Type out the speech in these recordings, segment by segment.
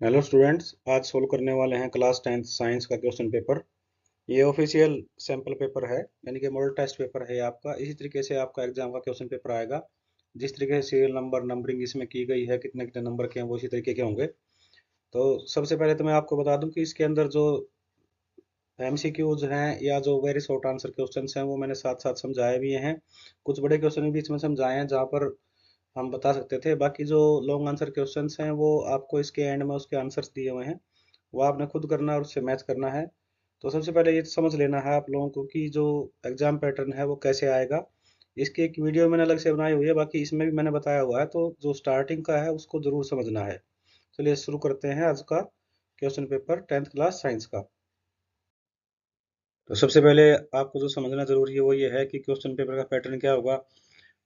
Hello students, आज solve करने वाले हैं क्लास 10th साइंस का क्वेश्चन पेपर। ये ऑफिशियल सैम्पल पेपर है, यानी कि मॉडल टेस्ट पेपर है आपका। इसी तरीके से आपका एग्जाम का क्वेश्चन पेपर आएगा। जिस तरीके से सीरियल नंबर नंबरिंग इसमें की गई है, कितने कितने नंबर के हैं, वो इसी तरीके के होंगे। तो सबसे पहले तो मैं आपको बता दूं कि इसके अंदर जो एमसीक्यूज हैं या जो वेरी शॉर्ट आंसर क्वेश्चंस हैं, वो मैंने साथ साथ समझाए भी हैं। कुछ बड़े क्वेश्चन भी बीच में समझाए हैं जहाँ पर हम बता सकते थे। बाकी जो लॉन्ग आंसर क्वेश्चंस हैं वो आपको इसके एंड में उसके आंसर्स दिए हुए हैं, वो आपने खुद करना है और उससे मैच करना है। तो सबसे पहले ये समझ लेना है आप लोगों को कि जो एग्जाम पैटर्न है वो कैसे आएगा। इसकी एक वीडियो मैंने अलग से बनाई हुई है, बाकी इसमें भी मैंने बताया हुआ है, तो जो स्टार्टिंग का है उसको जरूर समझना है। चलिए शुरू करते हैं आज का question paper 10th class science का। तो सबसे पहले आपको जो समझना जरूरी है वो ये है कि क्वेश्चन पेपर का पैटर्न क्या होगा।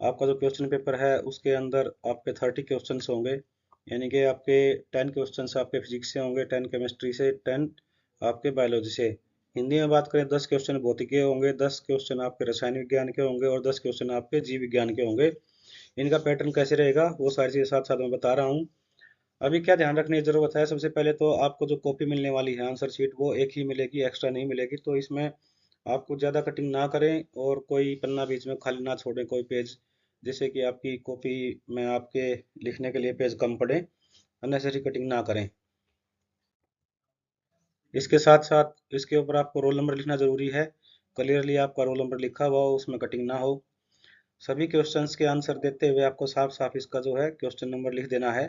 आपका जो क्वेश्चन पेपर है उसके अंदर आपके 30 क्वेश्चन होंगे, यानी कि आपके 10 क्वेश्चन आपके फिजिक्स से होंगे, 10 केमिस्ट्री से, 10 आपके बायोलॉजी से। हिंदी में बात करें 10 क्वेश्चन भौतिक के होंगे, 10 क्वेश्चन आपके रसायन विज्ञान के होंगे और 10 क्वेश्चन आपके जीव विज्ञान के होंगे। इनका पैटर्न कैसे रहेगा वो सारी चीज़ें साथ साथ मैं बता रहा हूँ। अभी क्या ध्यान रखने की जरूरत है, सबसे पहले तो आपको जो कॉपी मिलने वाली है आंसर शीट, वो एक ही मिलेगी, एक्स्ट्रा नहीं मिलेगी। तो इसमें आपको ज़्यादा कटिंग ना करें और कोई पन्ना बीच में खाली ना छोड़ें, कोई पेज, जिससे कि आपकी कॉपी में आपके लिखने के लिए पेज कम पड़े। अननेसेसरी कटिंग ना करें। इसके साथ साथ इसके ऊपर आपको रोल नंबर लिखना जरूरी है। क्लियरली आपका रोल नंबर लिखा हुआ हो, उसमें कटिंग ना हो। सभी क्वेश्चंस के आंसर देते हुए आपको साफ साफ इसका जो है क्वेश्चन नंबर लिख देना है,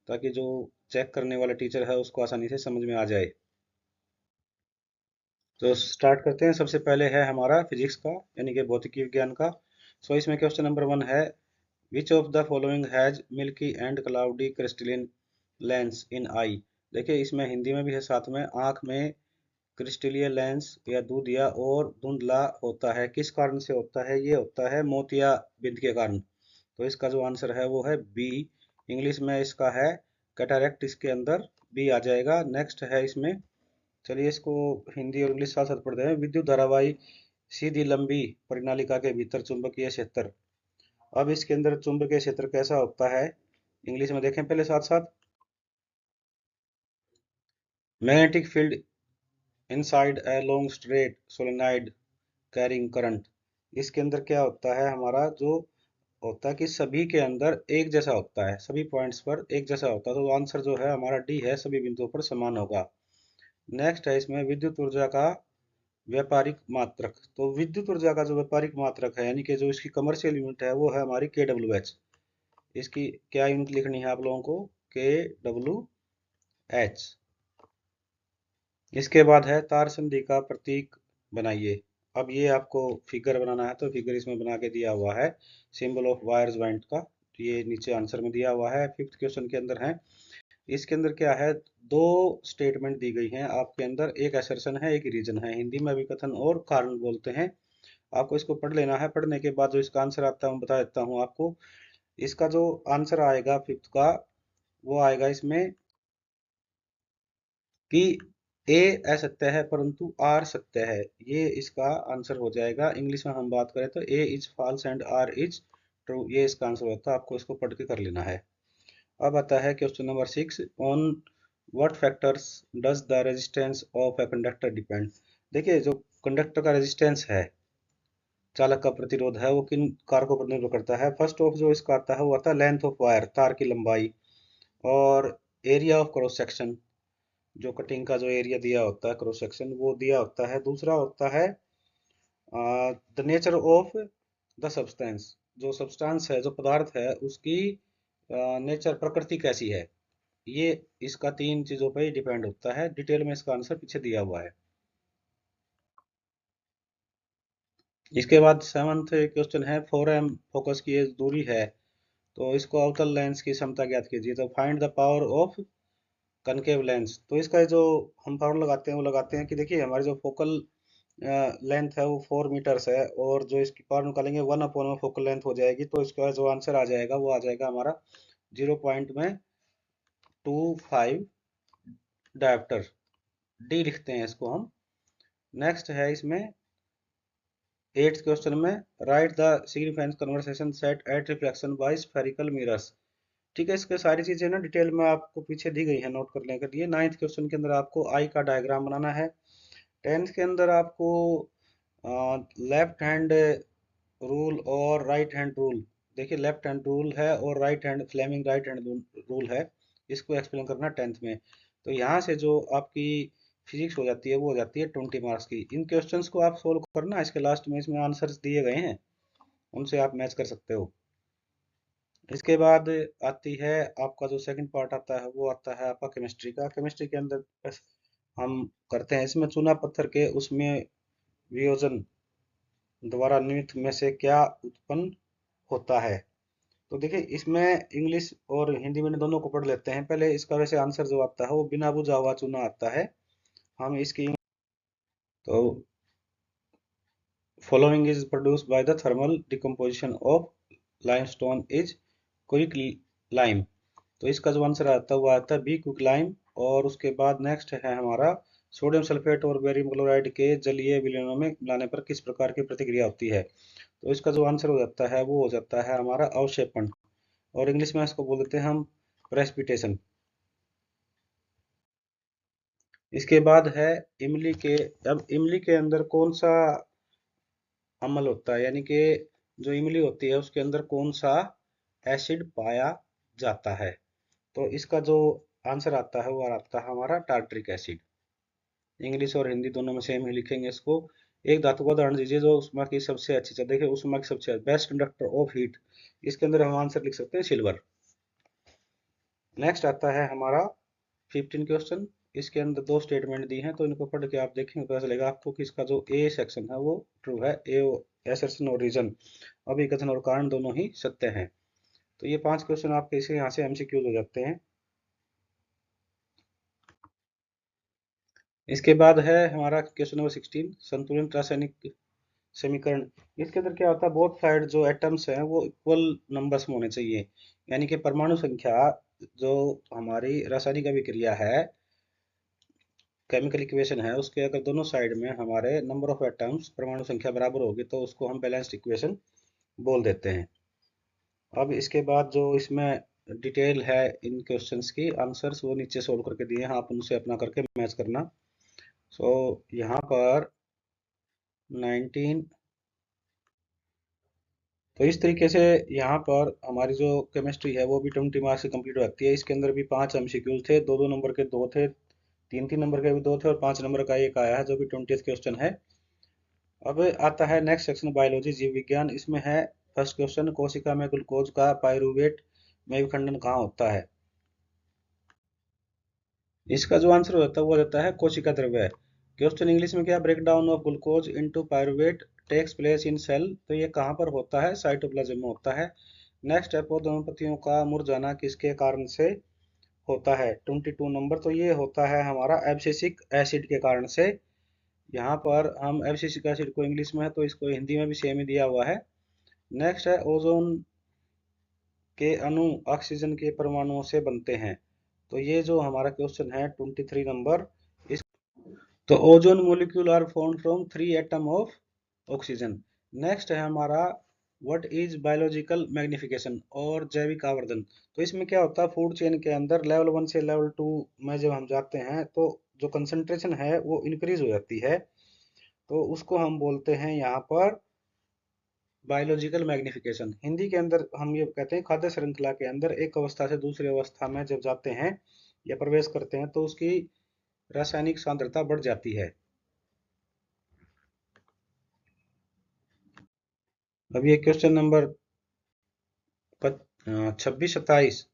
ताकि जो चेक करने वाला टीचर है उसको आसानी से समझ में आ जाए। तो स्टार्ट करते हैं। सबसे पहले है हमारा फिजिक्स का, यानी कि भौतिकी विज्ञान का। सो इसमें क्वेश्चन नंबर 1 है, which of the following has milky and cloudy crystalline lens in eye. देखिए इसमें हिंदी में भी है साथ में, आंख में क्रिस्टलीय लेंस या दूध या और धुंधला होता है, किस कारण से होता है? ये होता है मोतिया बिंद के कारण। तो इसका जो आंसर है वो है बी। इंग्लिश में इसका है कैटरैक्ट, इसके अंदर बी आ जाएगा। नेक्स्ट है इसमें, चलिए इसको हिंदी और इंग्लिश साथ साथ पढ़ते हैं। विद्युत धारावाही सीधी लंबी परिनालिका के भीतर चुंबकीय क्षेत्र। अब इसके अंदर चुंबकीय क्षेत्र कैसा होता है, इंग्लिश में देखें पहले साथ साथ। Magnetic field inside a long straight solenoid carrying current. इसके अंदर क्या होता है, हमारा जो होता है कि सभी के अंदर एक जैसा होता है, सभी पॉइंट्स पर एक जैसा होता है। तो आंसर जो है हमारा डी है, सभी बिंदुओं पर समान होगा। नेक्स्ट है इसमें विद्युत ऊर्जा का व्यापारिक मात्रक। तो विद्युत ऊर्जा का जो व्यापारिक मात्रक है, यानी कि जो इसकी कमर्शियल यूनिट है, वो है हमारी KWH। इसकी क्या यूनिट लिखनी है आप लोगों को? KWH। इसके बाद है तार संधि का प्रतीक बनाइए। अब ये आपको फिगर बनाना है, तो फिगर इसमें बना के दिया हुआ है, सिंबल ऑफ वायर ज्वाइंट का। तो ये नीचे आंसर में दिया हुआ है, फिफ्थ क्वेश्चन के अंदर है। इसके अंदर क्या है, दो स्टेटमेंट दी गई हैं आपके अंदर, एक असर्शन है एक रीजन है। हिंदी में अभिकथन और कारण बोलते हैं। आपको इसको पढ़ लेना है, पढ़ने के बाद जो इसका आंसर आता है मैं बता देता हूँ आपको। इसका जो आंसर आएगा फिफ्थ का, वो आएगा इसमें कि ए असत्य है परंतु आर सत्य है। ये इसका आंसर हो जाएगा। इंग्लिश में हम बात करें तो A is false and R is true, ये इसका आंसर होता है। आपको इसको पढ़ के कर लेना है। अब आता है question number 6, on what factors does the resistance of a conductor depend. देखिए जो कंडक्टर का रेजिस्टेंस है, चालक का प्रतिरोध है, वो किन कारकों पर निर्भर करता है? फर्स्ट ऑफ जो इसका आता है वो आता है लेंथ ऑफ वायर, तार की लंबाई, और एरिया ऑफ क्रॉस सेक्शन, जो कटिंग का जो एरिया दिया होता है, क्रॉस सेक्शन, वो दिया होता है। दूसरा होता है the nature of the substance, जो सब्सटेंस है, जो पदार्थ है, उसकी नेचर, प्रकृति कैसी है। ये इसका तीन चीजों पर ही डिपेंड होता है। डिटेल में इसका आंसर पीछे दिया हुआ है। इसके बाद सेवंथ क्वेश्चन है, 4m फोकस की ये दूरी है, तो इसको अवतल लेंस की क्षमता ज्ञात कीजिए। तो find the power of concave lens. तो इसका जो हम फॉर्मूला लगाते हैं वो लगाते हैं कि देखिए हमारी जो फोकल लेंथ है वो 4 मीटर्स है, और जो इसकी पावर निकालेंगे 1 अपॉन में फोकल लेंथ हो जाएगी। तो इसका जो आंसर आ जाएगा वो आ जाएगा हमारा 0.25 डायप्टर। डी लिखते हैं इसको हम। नेक्स्ट है इसमें एट्थ क्वेश्चन में, write the significance conversation set at reflection by spherical mirrors. ठीक है, इसके सारी चीजें ना डिटेल में आपको पीछे दी गई है नोट करने के लिए। 9th क्वेश्चन के अंदर आपको आई का डायग्राम बनाना है। 10th के अंदर आपको लेफ्ट हैंड रूल और राइट हैंड रूल, देखिए लेफ्ट हैंड रूल है और right hand Fleming right hand rule है, इसको एक्सप्लेन करना 10th में। तो यहाँ से जो आपकी फिजिक्स हो जाती है वो हो जाती है 20 मार्क्स की। इन क्वेश्चंस को आप सोल्व करना, इसके लास्ट में इसमें आंसर्स दिए गए हैं, उनसे आप मैच कर सकते हो। इसके बाद आती है आपका जो सेकंड पार्ट आता है वो आता है आपका केमिस्ट्री का। केमिस्ट्री के अंदर हम करते हैं इसमें चूना पत्थर के उसमें वियोजन द्वारा निम्नलिखित में से क्या उत्पन्न होता है। तो देखिए इसमें इंग्लिश और हिंदी में दोनों को पढ़ लेते हैं। पहले इसका वैसे आंसर जो आता है वो बिना बुझा हुआ चूना आता है। हम इसकी तो following is produced by the thermal decomposition of limestone is quick lime. तो इसका जो आंसर आता है वो आता है बी क्विक लाइम। और उसके बाद नेक्स्ट है हमारा सोडियम सल्फेट और बेरियम क्लोराइड के जलीय विलयनों में मिलाने पर किस प्रकार की प्रतिक्रिया होती है। तो इसका जो आंसर हो जाता है वो हो जाता है हमारा अवक्षेपण, और इंग्लिश में इसको बोल देते हैं हम प्रेसिपिटेशन। इसके बाद है इमली के। अब इमली के अंदर कौन सा अम्ल होता है, यानी कि जो इमली होती है उसके अंदर कौन सा एसिड पाया जाता है। तो इसका जो आंसर आता है वो आता है हमारा टार्ट्रिक एसिड। इंग्लिश और हिंदी दोनों में सेम ही लिखेंगे इसको। एक धातु का उदाहरण दीजिए जो उसमें की सबसे अच्छी चीज, देखिए उसमें की सबसे बेस्ट कंडक्टर ऑफ हीट, इसके अंदर हम आंसर लिख सकते हैं सिल्वर। नेक्स्ट आता है हमारा 15 क्वेश्चन। इसके अंदर दो स्टेटमेंट दी हैं, तो इनको पढ़ के आप देखेंगे पता चलेगा आपको कि इसका जो ए सेक्शन है वो ट्रू है। ए एसर्शन और रीजन, अभिकथन और कारण दोनों ही सत्य हैं। तो ये 5 क्वेश्चन आपके इसे यहाँ से एमसीक्यूज हो जाते हैं। इसके बाद है हमारा क्वेश्चन नंबर 16, संतुलित रासायनिक समीकरण। इसके अंदर क्या होता है, बोथ साइड जो एटम्स हैं वो इक्वल नंबर्स में होने चाहिए, यानी कि परमाणु संख्या जो हमारी रासायनिक अभिक्रिया है, केमिकल इक्वेशन है, उसके अगर दोनों साइड में हमारे नंबर ऑफ एटम्स परमाणु संख्या बराबर होगी तो उसको हम बैलेंस्ड इक्वेशन बोल देते हैं। अब इसके बाद जो इसमें डिटेल है इन क्वेश्चंस की आंसर्स वो नीचे सोल्व करके दिए हैं, आप उनसे अपना करके मैच करना। सो यहाँ पर 19, तो इस तरीके से यहाँ पर हमारी जो केमिस्ट्री है वो भी 20 मार्क्स से कंप्लीट हो जाती है। इसके अंदर भी 5 एमसीक्यूज थे, 2-2 नंबर के 2 थे, 3-3 नंबर के भी 2 थे और 5 नंबर का एक आया है जो कि 20th क्वेश्चन है। अब आता है नेक्स्ट सेक्शन बायोलॉजी जीव विज्ञान। इसमें है फर्स्ट क्वेश्चन, कोशिका में ग्लूकोज का पायरूवेट में विखंडन कहाँ होता है। इसका जो आंसर होता है वो रहता है कोशिका द्रव्य। क्वेश्चन इंग्लिश में क्या, break down of glucose into pyruvate takes place in cell, तो ये कहाँ पर होता है, साइटोप्लाज्म में होता है। नेक्स्ट है पौधों का मुरझाना किसके कारण से होता है, 22 नंबर, तो ये होता है हमारा एब्सिसिक एसिड के कारण से। यहाँ पर हम एब्सिसिक एसिड को इंग्लिश में है तो इसको हिंदी में भी सेम ही दिया हुआ है। नेक्स्ट है ओजोन के अणु ऑक्सीजन के परमाणुओं से बनते हैं, तो ये जो हमारा क्वेश्चन है 23 नंबर। इस तो ozone molecule are formed from 3 atom of oxygen. Next है हमारा व्हाट इज बायोलॉजिकल मैग्निफिकेशन और जैविक आवर्धन। तो इसमें क्या होता है, फूड चेन के अंदर लेवल 1 से लेवल 2 में जब हम जाते हैं तो जो कंसंट्रेशन है वो इंक्रीज हो जाती है, तो उसको हम बोलते हैं यहाँ पर बायोलॉजिकल मैग्निफिकेशन। हिंदी के अंदर हम ये कहते हैं खाद्य श्रृंखला के अंदर एक अवस्था से दूसरी अवस्था में जब जाते हैं या प्रवेश करते हैं तो उसकी रासायनिक सांद्रता बढ़ जाती है। अब ये क्वेश्चन नंबर 26, 27,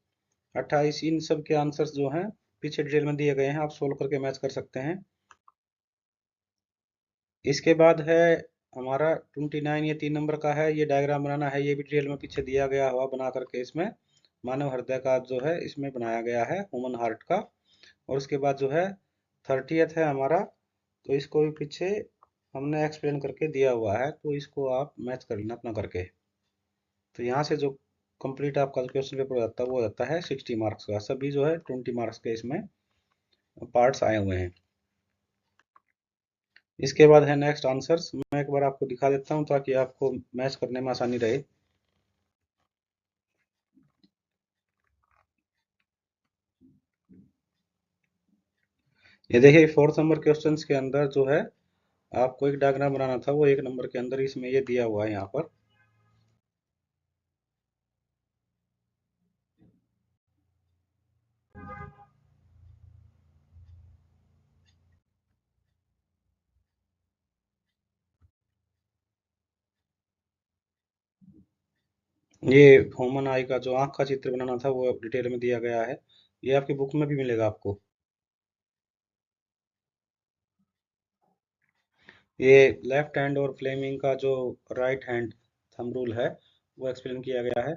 28, इन सब के आंसर्स जो हैं पीछे डिटेल में दिए गए हैं, आप सोल्व करके मैच कर सकते हैं। इसके बाद है हमारा 29, ये 3 नंबर का है, ये डायग्राम बनाना है, ये भी डिटेल में पीछे दिया गया हुआ बना करके इसमें मानव हृदय का जो है इसमें बनाया गया है ह्यूमन हार्ट का। और उसके बाद जो है 30th है हमारा, तो इसको भी पीछे हमने एक्सप्लेन करके दिया हुआ है, तो इसको आप मैच कर लेना अपना करके। तो यहाँ से जो कंप्लीट आपका क्वेश्चन पेपर हो जाता है वो हो जाता है 60 मार्क्स का। सभी जो है 20 मार्क्स के इसमें पार्ट्स आए हुए हैं। इसके बाद है नेक्स्ट आंसर्स, मैं एक बार आपको दिखा देता हूँ ताकि आपको मैच करने में आसानी रहे। ये देखिए 4 नंबर क्वेश्चंस के अंदर जो है आपको एक डायग्राम बनाना था, वो 1 नंबर के अंदर इसमें ये दिया हुआ है यहाँ पर। ये ह्यूमन आई का जो आंख का चित्र बनाना था वो डिटेल में दिया गया है। ये आपकी बुक में भी मिलेगा आपको। ये लेफ्ट हैंड और फ्लेमिंग का जो राइट हैंड थंब रूल है वो एक्सप्लेन किया गया है।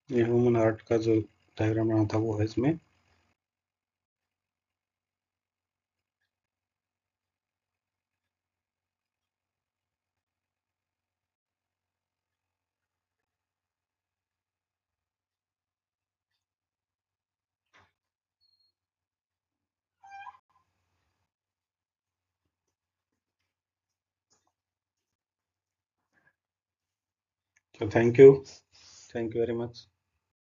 ये ह्यूमन हार्ट का जो डायग्राम बनाना था वो है इसमें। तो थैंक यू वेरी मच।